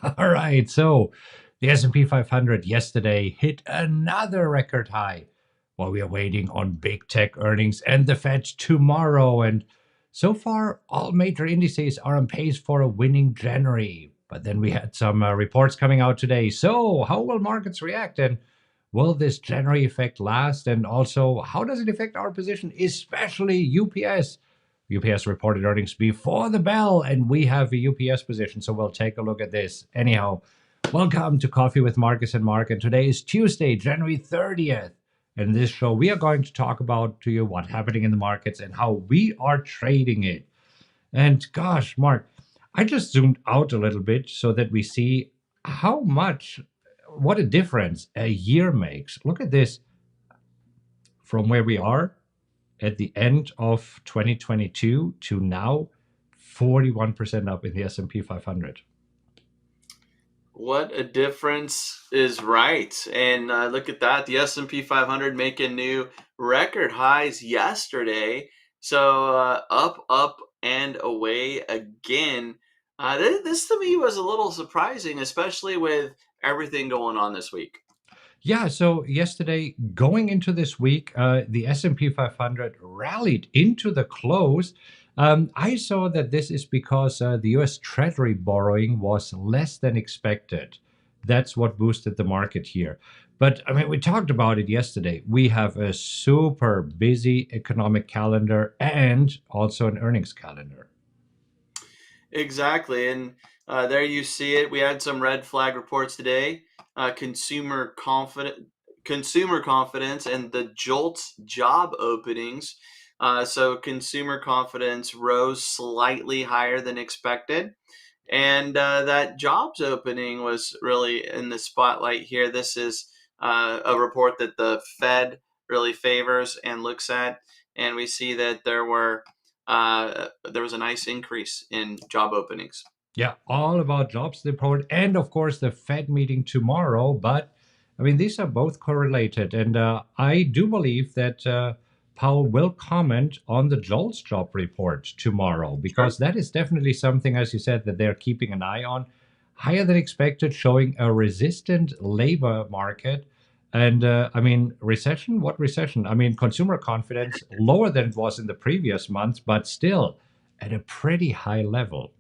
All right, so the S&P 500 yesterday hit another record high while we are waiting on big tech earnings and the Fed tomorrow. And so far, all major indices are on pace for a winning January. But then we had some reports coming out today. So, how will markets react? And will this January effect last? And also, how does it affect our position, especially UPS? UPS reported earnings before the bell, and we have a UPS position, so we'll take a look at this. Anyhow, welcome to Coffee with Marcus and Mark, and today is Tuesday, January 30th. In this show, we are going to talk about to you what's happening in the markets and how we are trading it. And gosh, Mark, I just zoomed out a little bit so that we see how much, what a difference a year makes. Look at this from where we are at the end of 2022 to now, 41% up in the S&P 500. What a difference is right. And look at that, the S&P 500 making new record highs yesterday. So up and away again. This to me was a little surprising, especially with everything going on this week. Yeah, so yesterday, going into this week, the S&P 500 rallied into the close. I saw that this is because the US Treasury borrowing was less than expected. That's what boosted the market here. But I mean, we talked about it yesterday. We have a super busy economic calendar and also an earnings calendar. Exactly. And there you see it. We had some red flag reports today. Consumer confidence and the JOLTS job openings. So consumer confidence rose slightly higher than expected. And that jobs opening was really in the spotlight here. This is a report that the Fed really favors and looks at. And we see that there was a nice increase in job openings. Yeah, all about jobs report and of course the Fed meeting tomorrow. But I mean, these are both correlated, and I do believe that Powell will comment on the JOLTS job report tomorrow Sure. because that is definitely something, as you said, that they're keeping an eye on. Higher than expected, showing a resistant labor market. And I mean, recession? What recession? I mean, consumer confidence lower than it was in the previous months, but still at a pretty high level.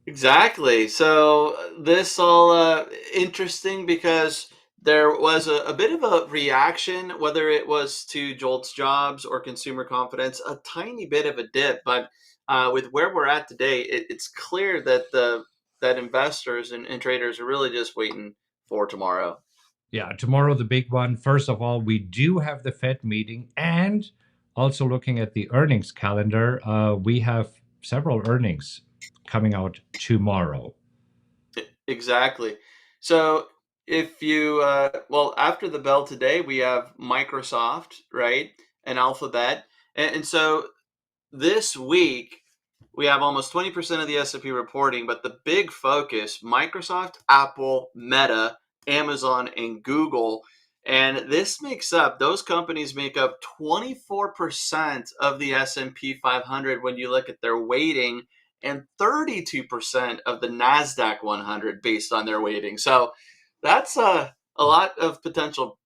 Exactly. So this all interesting because there was a bit of a reaction, whether it was to Jolt's jobs or consumer confidence, a tiny bit of a dip. But with where we're at today, it's clear that that investors and traders are really just waiting for tomorrow. Yeah, tomorrow the big one. First of all, we do have the Fed meeting, and also looking at the earnings calendar, we have several earnings coming out tomorrow. Exactly. So if you well, after the bell today, we have Microsoft, right, and Alphabet, and so this week we have almost 20% of the S&P reporting, but the big focus: Microsoft, Apple, Meta, Amazon, and Google. And this makes up; those companies make up 24% of the S&P 500 when you look at their weighting, and 32% of the Nasdaq 100 based on their weighting. So that's a lot of potential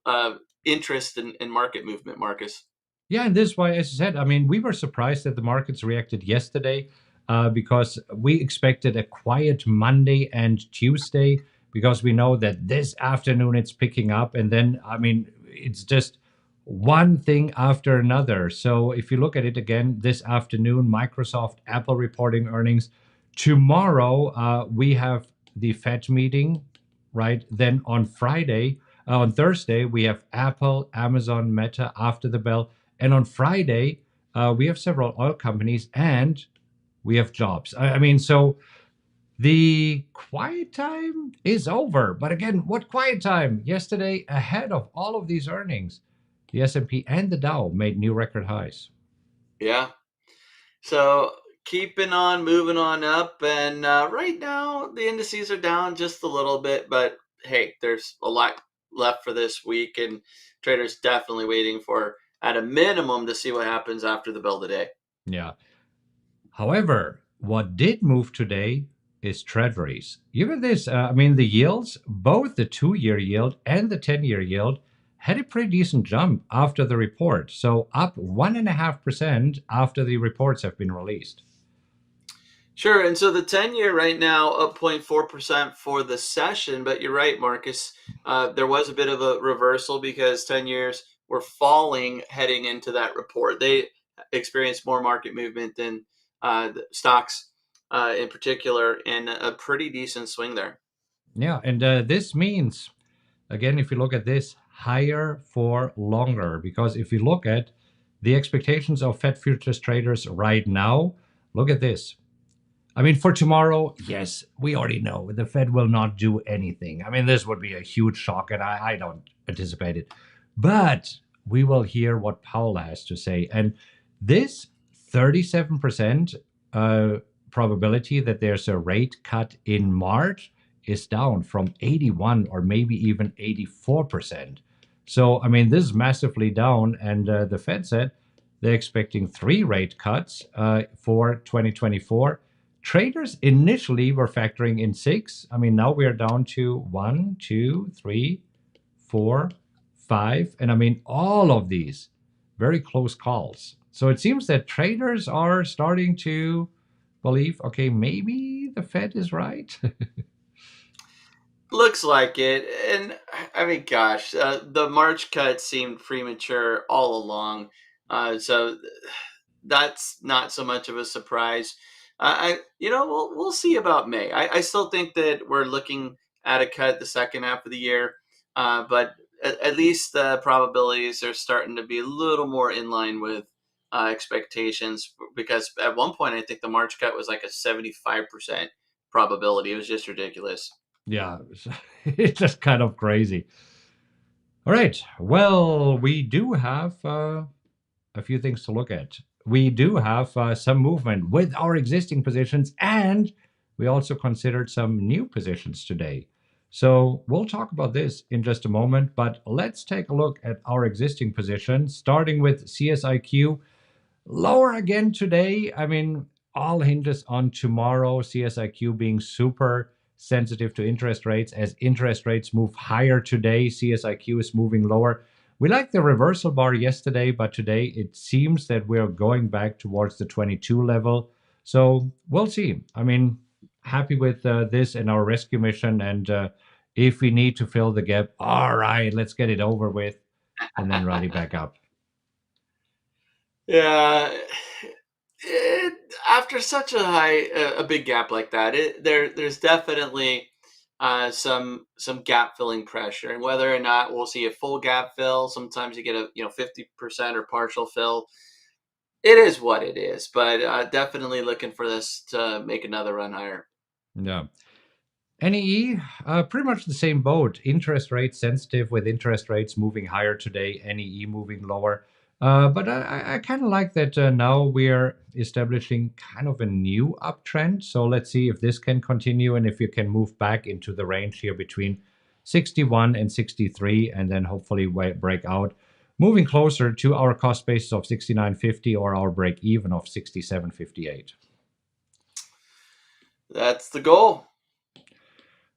interest in market movement, Marcus. Yeah, and this is why, as you said, I mean, we were surprised that the markets reacted yesterday because we expected a quiet Monday and Tuesday because we know that this afternoon it's picking up. And then, I mean, it's just one thing after another. So if you look at it again this afternoon, Microsoft, Apple reporting earnings. Tomorrow, we have the Fed meeting, right? Then on Friday, on Thursday, we have Apple, Amazon, Meta after the bell. And on Friday, we have several oil companies and we have jobs. I mean, so the quiet time is over. But again, what quiet time? Yesterday, ahead of all of these earnings, the S&P and the Dow made new record highs. Yeah. So keeping on moving on up, and right now the indices are down just a little bit, but hey, there's a lot left for this week, and traders definitely waiting for at a minimum to see what happens after the bell today. Yeah. However, what did move today is Treasuries. Given this, I mean, the yields, both the 2-year yield and the 10-year yield, had a pretty decent jump after the report. So up 1.5% after the reports have been released. Sure. And so the 10-year right now up 0.4% for the session. But you're right, Marcus. There was a bit of a reversal because 10 years were falling heading into that report. They experienced more market movement than the stocks in particular, and a pretty decent swing there. Yeah, and this means, again, if you look at this, higher for longer. Because if you look at the expectations of Fed futures traders right now, look at this. I mean, for tomorrow, yes, we already know the Fed will not do anything. I mean, this would be a huge shock, and I don't anticipate it. But we will hear what Powell has to say. And this 37% probability that there's a rate cut in March is down from 81 or maybe even 84%. So, I mean, this is massively down. And the Fed said they're expecting 3 rate cuts for 2024. Traders initially were factoring in 6. I mean, now we are down to 1, 2, 3, 4, 5. And I mean, all of these very close calls. So it seems that traders are starting to believe, okay, maybe the Fed is right. Looks like it. And I mean, gosh, the March cut seemed premature all along. So that's not so much of a surprise. We'll see about May. I still think that we're looking at a cut the second half of the year, but at least the probabilities are starting to be a little more in line with expectations. Because at one point, I think the March cut was like a 75% probability. It was just ridiculous. Yeah, it's just kind of crazy. All right. Well, we do have a few things to look at. We do have some movement with our existing positions, and we also considered some new positions today. So we'll talk about this in just a moment, but let's take a look at our existing positions, starting with CSIQ. Lower again today. I mean, all hinges on tomorrow, CSIQ being super sensitive to interest rates. As interest rates move higher today, CSIQ is moving lower. We liked the reversal bar yesterday, but today it seems that we're going back towards the 22 level. So we'll see. I mean, happy with this and our rescue mission. And if we need to fill the gap, all right, let's get it over with and then rally back up. Yeah, it, after such a big gap like that, there's definitely some gap filling pressure, and whether or not we'll see a full gap fill, sometimes you get a 50% or partial fill. It is what it is, but definitely looking for this to make another run higher. Yeah. NEE, pretty much the same boat. Interest rate sensitive with interest rates moving higher today, NEE moving lower. But I kind of like that now we're establishing kind of a new uptrend. So let's see if this can continue and if you can move back into the range here between 61 and 63 and then hopefully break out. Moving closer to our cost basis of 69.50 or our break even of 67.58. That's the goal.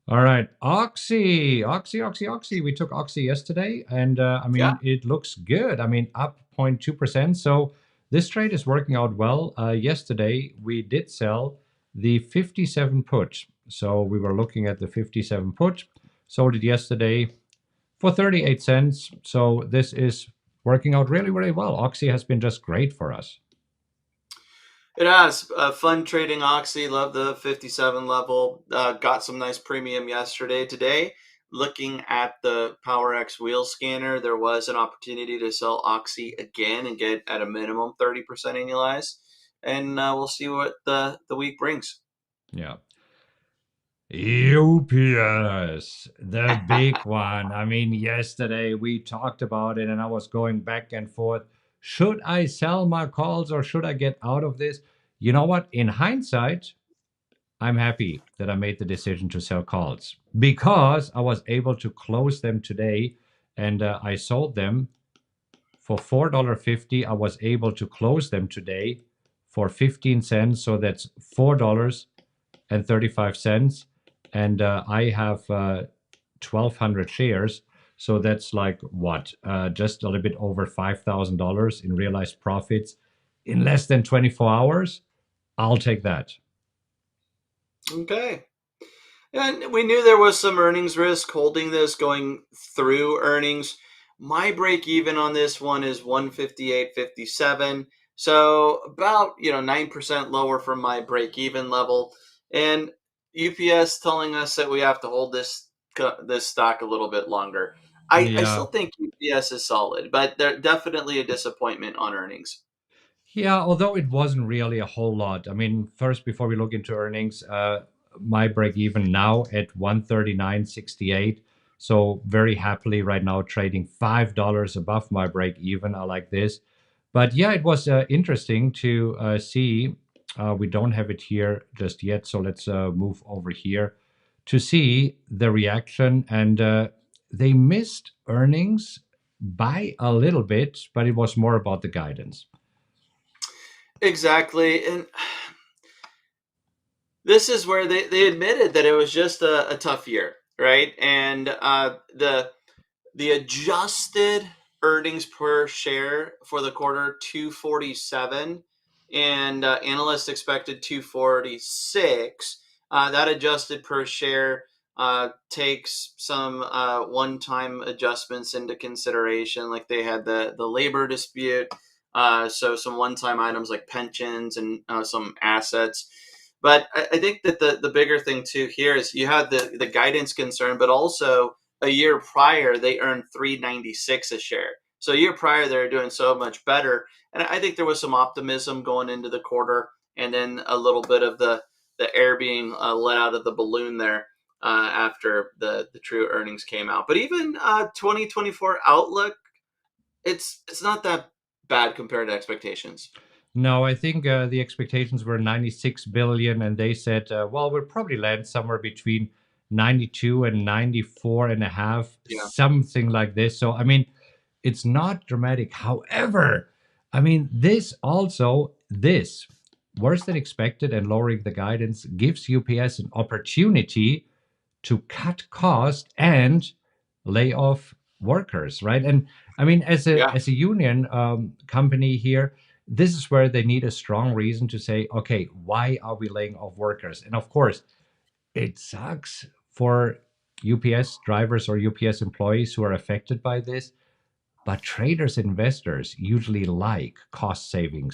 All right, Oxy. We took Oxy yesterday, and I Yeah. mean, it looks good. I mean, up 0.2%. So this trade is working out well. Yesterday, we did sell the 57 put. So we were looking at the 57 put, sold it yesterday for 38 cents. So this is working out really, really well. Oxy has been just great for us. It has fun trading Oxy. Love the 57 level. Got some nice premium yesterday. Today, looking at the PowerX wheel scanner, there was an opportunity to sell Oxy again and get at a minimum 30% annualized. And we'll see what the week brings. Yeah. UPS, the big one. I mean, yesterday we talked about it and I was going back and forth. Should I sell my calls or should I get out of this? You know what? In hindsight, I'm happy that I made the decision to sell calls because I was able to close them today and I sold them for $4.50. I was able to close them today for 15 cents. So that's $4 and 35 cents. And I have 1,200 shares. So that's like what? Just a little bit over $5,000 in realized profits in less than 24 hours. I'll take that. Okay. And we knew there was some earnings risk holding this going through earnings. My break even on this one is 158.57. So about, 9% lower from my break even level. And UPS telling us that we have to hold this stock a little bit longer. I Yeah. still think UPS is solid, but they're definitely a disappointment on earnings. Yeah, although it wasn't really a whole lot. I mean, first, before we look into earnings, my break even now at 139.68. So very happily right now trading $5 above my break even. I like this. But yeah, it was interesting to see. We don't have it here just yet, so let's move over here to see the reaction. And they missed earnings by a little bit, but it was more about the guidance. Exactly. And this is where they admitted that it was just a tough year, right? And the adjusted earnings per share for the quarter 247, and analysts expected 246. That adjusted per share takes some one-time adjustments into consideration, like they had the labor dispute, so some one-time items like pensions and some assets. But I think that the bigger thing too here is you had the guidance concern, but also a year prior they earned 396 a share. So a year prior they were doing so much better, and I think there was some optimism going into the quarter, and then a little bit of the air being let out of the balloon there after the true earnings came out. But even 2024 outlook, it's not that bad compared to expectations. No, I think the expectations were 96 billion, and they said, well, we'll probably land somewhere between 92 and 94 and a half, Yeah, something like this. So, I mean, it's not dramatic. However, I mean, this worse than expected and lowering the guidance gives UPS an opportunity to cut cost and lay off workers, right? And I mean, yeah. as a union company here, this is where they need a strong reason to say, okay, why are we laying off workers? And of course, it sucks for UPS drivers or UPS employees who are affected by this. But traders, investors usually like cost saving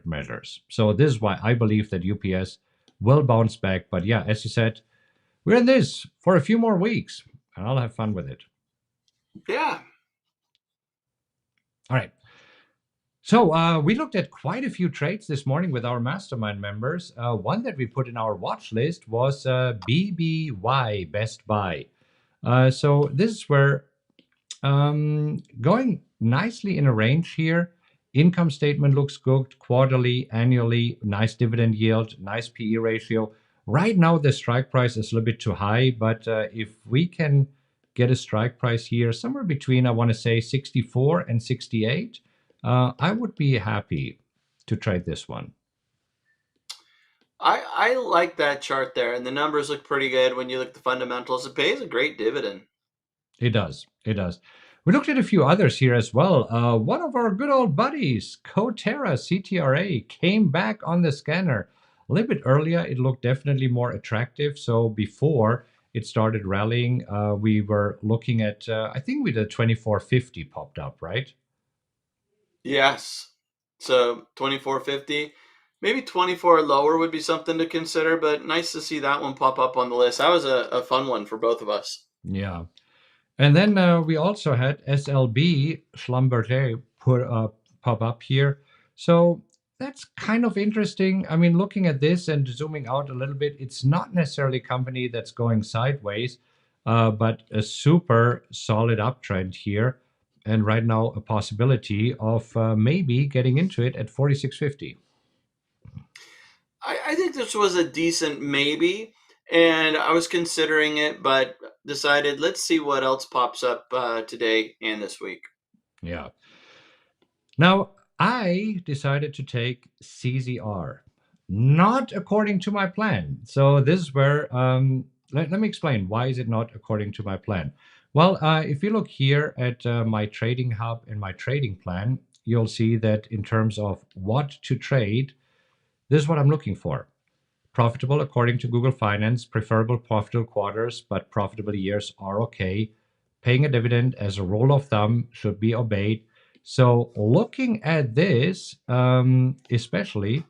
measures. So this is why I believe that UPS will bounce back. But yeah, as you said, we're in this for a few more weeks, and I'll have fun with it. Yeah. All right. So we looked at quite a few trades this morning with our mastermind members. One that we put in our watch list was BBY, Best Buy. So this is where going nicely in a range here. Income statement looks good quarterly, annually, nice dividend yield, nice PE ratio. Right now, the strike price is a little bit too high, but if we can get a strike price here somewhere between, I want to say, 64 and 68, I would be happy to trade this one. I like that chart there, and the numbers look pretty good when you look at the fundamentals. It pays a great dividend. It does. It does. We looked at a few others here as well. One of our good old buddies, Coterra CTRA, came back on the scanner. A little bit earlier, it looked definitely more attractive. So before it started rallying, we were looking at, I think with the 2450 popped up, right? Yes. So 2450, maybe 24 lower would be something to consider, but nice to see that one pop up on the list. That was a fun one for both of us. Yeah. And then we also had SLB Schlumberger pop up here. So that's kind of interesting. I mean, looking at this and zooming out a little bit, it's not necessarily a company that's going sideways, but a super solid uptrend here. And right now, a possibility of maybe getting into it at 46.50. I think this was a decent maybe, and I was considering it, but decided let's see what else pops up today and this week. Yeah. Now, I decided to take CZR. not according to my plan. So this is where let me explain why is it not according to my plan. Well, if you look here at my trading hub and my trading plan, you'll see that in terms of what to trade, this is what I'm looking for. Profitable according to Google Finance, preferable profitable quarters, but profitable years are okay. Paying a dividend as a rule of thumb should be obeyed. So looking at this, especially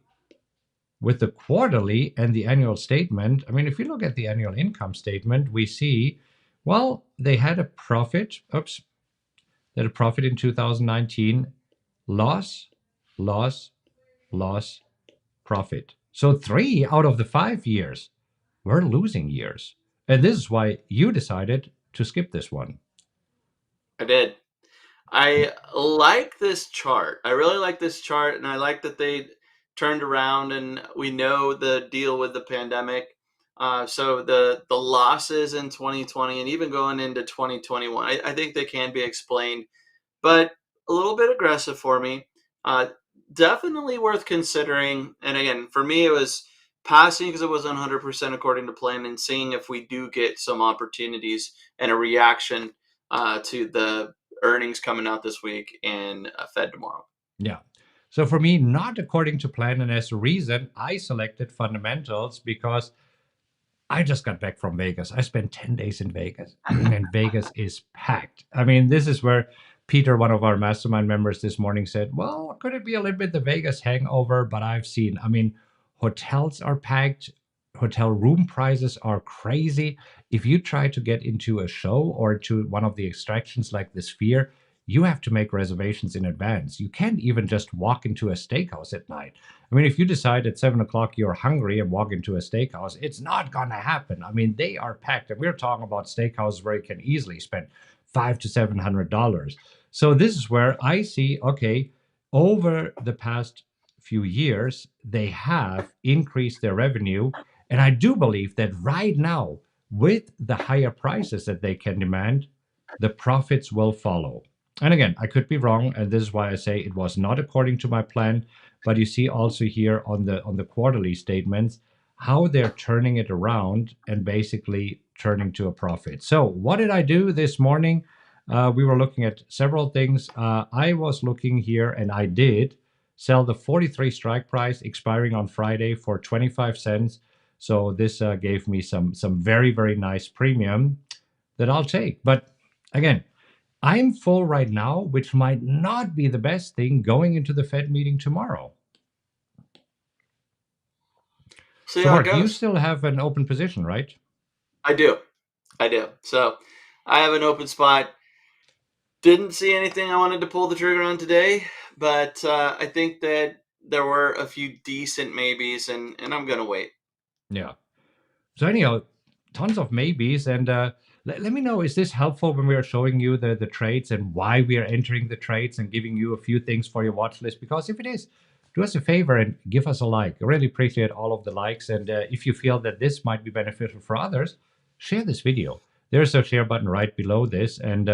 with the quarterly and the annual statement, I mean, if you look at the annual income statement, we see, well, they had a profit. Oops, they had a profit in 2019, loss, loss, loss, profit. So 3 out of the 5 years were losing years. And this is why you decided to skip this one. I did. I like this chart. I really like this chart, and I like that they turned around, and we know the deal with the pandemic. So the losses in 2020 and even going into 2021, I think they can be explained, but a little bit aggressive for me. Uh, Definitely worth considering. And again, for me, it was passing because it was 100% according to plan, and seeing if we do get some opportunities and a reaction to the earnings coming out this week and Fed tomorrow. Yeah. So for me, not according to plan, and as a reason, I selected fundamentals because I just got back from Vegas. I spent 10 days in Vegas, and Vegas is packed. I mean, this is where Peter, one of our mastermind members this morning, said, well, could it be a little bit the Vegas hangover? But I've seen, I mean, hotels are packed, hotel room prices are crazy. If you try to get into a show or to one of the extractions like the Sphere, you have to make reservations in advance. You can't even just walk into a steakhouse at night. I mean, if you decide at 7 o'clock you're hungry and walk into a steakhouse, it's not gonna happen. I mean, they are packed, and we're talking about steakhouses where you can easily spend $500 to $700. So this is where I see, okay, over the past few years, they have increased their revenue, and I do believe that right now, with the higher prices that they can demand, the profits will follow. And again, I could be wrong, and this is why I say it was not according to my plan. But you see also here on the quarterly statements how they're turning it around and basically turning to a profit. So what did I do this morning? We were looking at several things. I was looking here, and I did sell the 43 strike price expiring on Friday for 25 cents. So this gave me some very, very nice premium that I'll take. But again, I'm full right now, which might not be the best thing going into the Fed meeting tomorrow. See So, how it Mark, you goes. still have an open position, right? I do. I do. So I have an open spot. Didn't see anything I wanted to pull the trigger on today, but I think that there were a few decent maybes, and I'm going to wait. Yeah. So, anyhow, tons of maybes. And let me know, is this helpful when we are showing you the trades and why we are entering the trades and giving you a few things for your watch list? Because if it is, do us a favor and give us a like. I really appreciate all of the likes. And if you feel that this might be beneficial for others, share this video. There's a share button right below this. And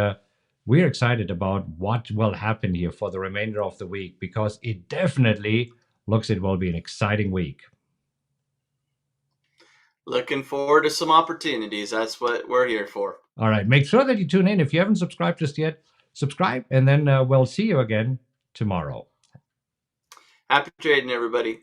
we're excited about what will happen here for the remainder of the week, because it definitely looks it will be an exciting week. Looking forward to some opportunities. That's what we're here for. All right. Make sure that you tune in. If you haven't subscribed just yet, subscribe, and then we'll see you again tomorrow. Happy trading, everybody.